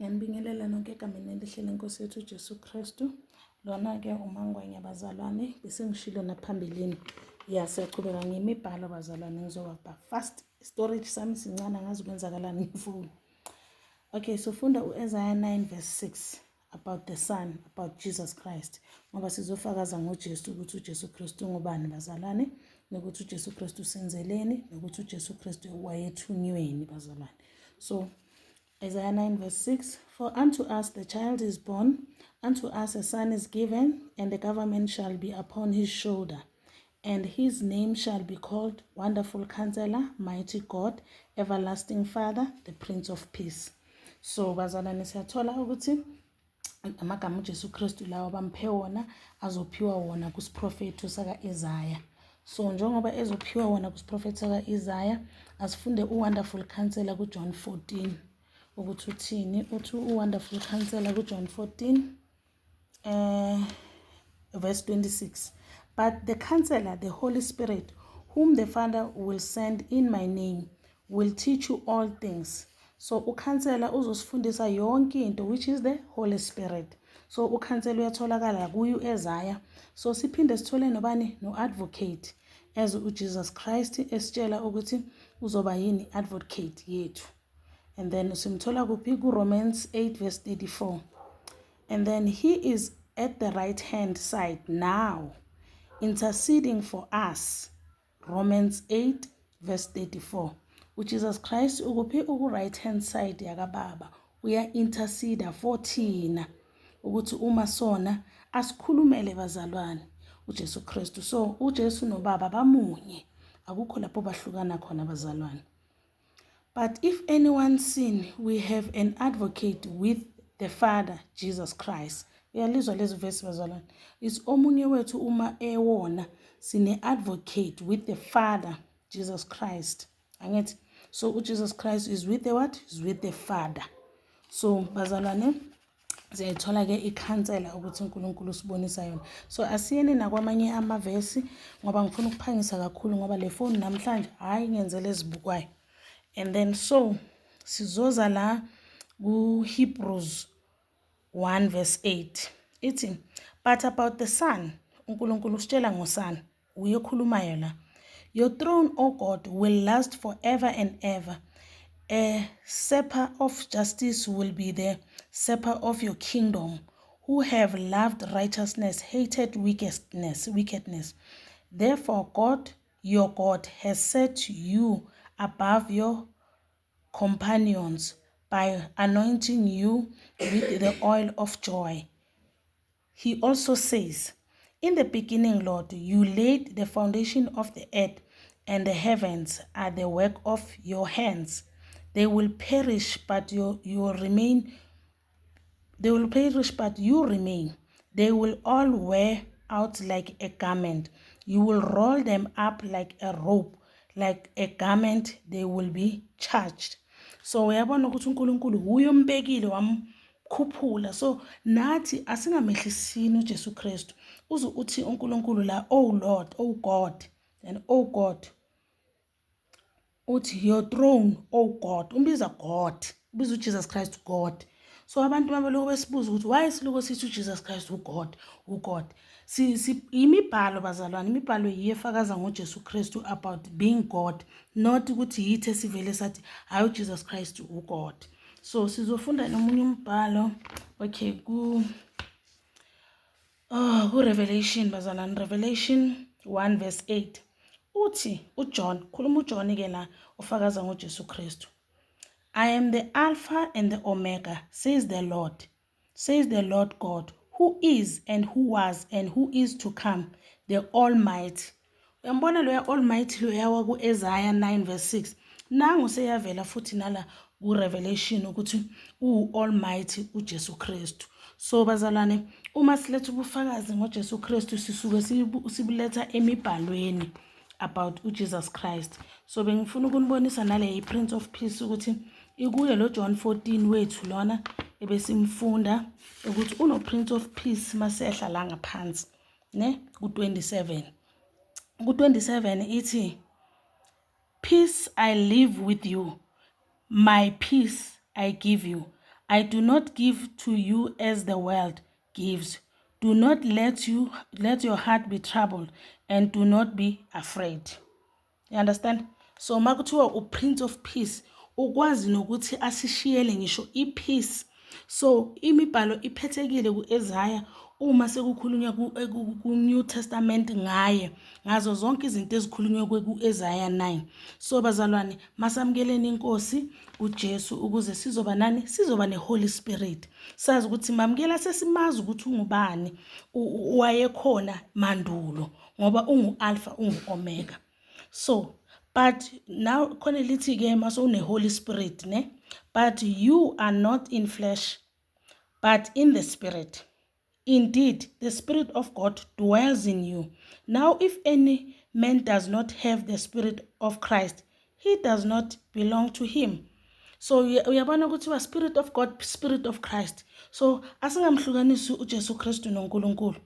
Ngiyanibingelela nonke egameni elihle leNkosi yethu uJesu Kristu. Lona-ke umangwenya bazalwane, bese ngishilo naphambilini. Siyachubeka ngemibhalo bazalwane, ngizobapha fast. Storage sami sincane, angazi kwenzakalani ngefoni. Okay, so funda u-Isaiah 9 verse 6 about the Son, about Jesus Christ. Ngoba sizofakaza ngoJesu ukuthi uJesu Kristu ngubani bazalwane, nokuthi uJesu Kristu usenzeleni, nokuthi uJesu Kristu wayethunyweni bazalwane. So Isaiah 9 verse 6, for unto us the child is born, unto us a son is given, and the government shall be upon his shoulder. And his name shall be called Wonderful Counselor, Mighty God, Everlasting Father, the Prince of Peace. So bazalwane siyathola ukuthi amagama uJesu Kristu lawa bamphe wona azophiwa wona kusiprofethi saka Isaiah. So njengoba ezophiwa wona kusiprofethi saka Isaiah, asifunde uWonderful Counselor kuJohn 14. Ukuthi uthini? Uthi uWonderful Counselor kuJohn 14 verse 26. But the Counselor, the Holy Spirit, whom the Father will send in my name, will teach you all things. So uKhansela uzosifundisa yonke into, which is the Holy Spirit. So uKhansela uyatholakala kuyu Isaiah. So siphinde sithole nobani? No advocate, as uJesus Christ esitshela ukuthi uzoba yini advocate yethu. And then simthola kuphi kuRomans 8 verse 34. And then he is at the right hand side now, interceding for us. Romans 8 verse 34. UJesus Christ ukuphi uku right hand side yakababa, uya intercede for thina ukuthi uma sona asikhulumele bazalwane uJesu Kristu. So uJesu noBaba bamunye, akukho lapho bahlukana khona bazalwane. But if anyone sin, we have an advocate with the Father, Jesus Christ. Uyalizwa lezi verse bazalwane. Is omunye wethu uma ewona sine advocate with the Father, Jesus Christ. Angithi? So uJesus Christ is with the what? Is with the Father. So bazalwane ziyithola ke ikhansela ukuthi uNkulunkulu usibonisa yona. So asiyeni nakwamanye amavesi ngoba ngifuna ukuphangisa kakhulu ngoba le phone namhlanje hayi ngenzele ezibukwayo. And then so sizoza la Hebrews 1 verse 8. Ithi, but about the Son, uNkulunkulu usitshela ngosana, uyokhulumayo la. Your throne, O God, will last forever and ever. A scepter of justice will be the scepter of your kingdom, who have loved righteousness, hated wickedness. Therefore God, your God, has set you above your companions by anointing you with the oil of joy. He also says, in the beginning, Lord, you laid the foundation of the earth, and the heavens are the work of your hands. They will perish, but you remain. They will perish, but you remain. They will all wear out like a garment. You will roll them up like a robe. Like a garment, they will be charged. So uyabona ukuthi uNkulunkulu uyombekile wamkhuphula. So nathi asingamehlisini uJesu Kristu. Uze uthi uNkulunkulu la, oh Lord, oh God, and oh God. Uthi your throne, oh God. Umbiza God. Ubiza uJesus Christ God. So abantu mabeloko besibuza ukuthi why siloko sithi uJesus Christ uGod, uGod. Imibhalo bazalwane, imibhalo iyefakaza ngoJesu Kristu about being God, not ukuthi yithi esivele sathi hayi uJesus Christ uGod. So sizofunda nomunye umbhalo, okay, ku Revelation bazalwane, Revelation 1 verse 8. Uthi uJohn, khuluma uJohn ke la ofakaza ngoJesu Kristu. I am the Alpha and the Omega, says the Lord God, who is and who was and who is to come, the Almighty. Uyambona lo ya Almighty lo yawa ku Isaiah 9 verse 6. Nangu seyavela futhi nala ku Revelation ukuthi Almighty uJesu Kristu. So bazalwane, uma siletha ubufakazi ngoJesu Kristu sisuke sibuletha emibhalweni about uJesus Christ. So bengifuna ukunibonisa nale Prince of Peace ukuthi ikuye lo John 14 wethu lona ebesimfunda ukuthi uno Prince of Peace masehla la ngaphansi ne ku 27. Ku 27 ithi, peace I live with you, my peace I give you. I do not give to you as the world gives. Do not let your heart be troubled, and do not be afraid. You understand? So makuthiwa uPrince of Peace, ukwazi nokuthi asishiyele ngisho ipeace. So imibhalo iphethekile kuEzaya uma sekukhulunywa ku-New Testament ngazo zonke izinto ezikhulunywe ku-Ezaya 9. So bazalwane, masamkeleni inkosi uJesu ukuze sizoba nani? Sizoba neHoly Spirit. Sazi ukuthi mamkela sesimazi ukuthi ungubani, wayekhona mandulo ngoba ungu-Alpha ungu-Omega. So, but now khona lithi ke maso une-Holy Spirit, ne? But you are not in flesh, but in the Spirit. Indeed, the Spirit of God dwells in you. Now, if any man does not have the Spirit of Christ, he does not belong to him. So uyabona ukuthi wa Spirit of God, Spirit of Christ. So asingamhlukanisi uJesu Kristu noNkulunkulu.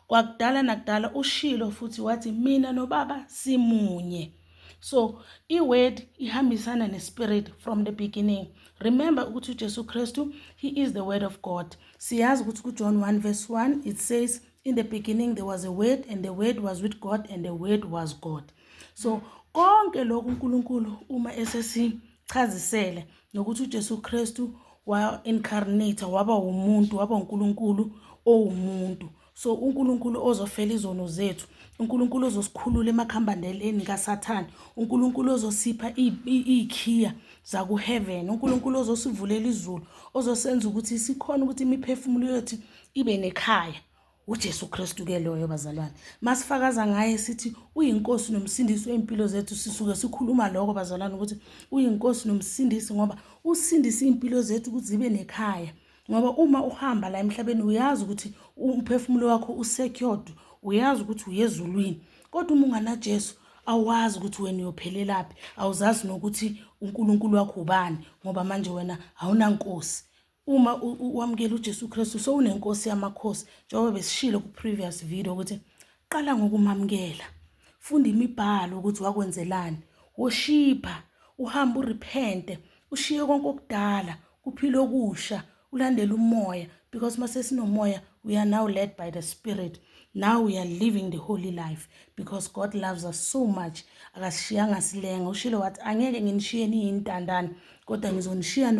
Kwakudala nakudala ushilo futhi wathi mina noBaba simunye. So iword ihambisana nespirit from the beginning. Remember ukuthi uJesu Kristu, he is the word of God. Siyazi ukuthi kuJohn 1 verse 1 it says, in the beginning there was a word, and the word was with God, and the word was God. So konke lokhu uNkulunkulu uma esesichazisele nokuthi uJesu Kristu wa incarnate, waba umuntu, waba uNkulunkulu owumuntu. So uNkulunkulu ozofela izono zethu, uNkulunkulu ozosikhulula emakhambandeleni kaSathane, uNkulunkulu ozosipha ikhiya zaku heaven, uNkulunkulu ozosivulela izulu, ozosenza ukuthi sikhona ukuthi imiphefumulo yethu ibe nekhaya. uJesu Kristu ke loyo bazalwane. Masifakaza ngaye sithi uyinkosi nomsindisi wempilo zethu, sisuke sikhuluma lokho bazalwane ukuthi uyinkosi nomsindisi ngoba usindisa impilo zethu ukuthi zibe nekhaya. Ngoba uma uhamba la emhlabeni uyazi ukuthi umphefumulo wakho usecured, uyazi ukuthi uyezulwini. Kodwa uma ungana Jesu awazi ukuthi wena uyophelelaphi, awuzazi nokuthi uNkulunkulu wakho ubani ngoba manje wena awunankosi. Uma uamukela uJesu Kristu so unenkosi yamakhosi, njengoba besishilo ku previous video ukuthi qala ngokumamukela, funda imibhalo ukuthi wakwenzelani, worshipha, uhamba urepente, ushiye konke okudala, kuphila okusha, ulandela umoya, because mase sinomoya we are now led by the Spirit. Now we are living the holy life because God loves us so much. Akasishiyanga silenga, ushilo wathi angeke nginishiye niyintandane kodwa ngizonishiya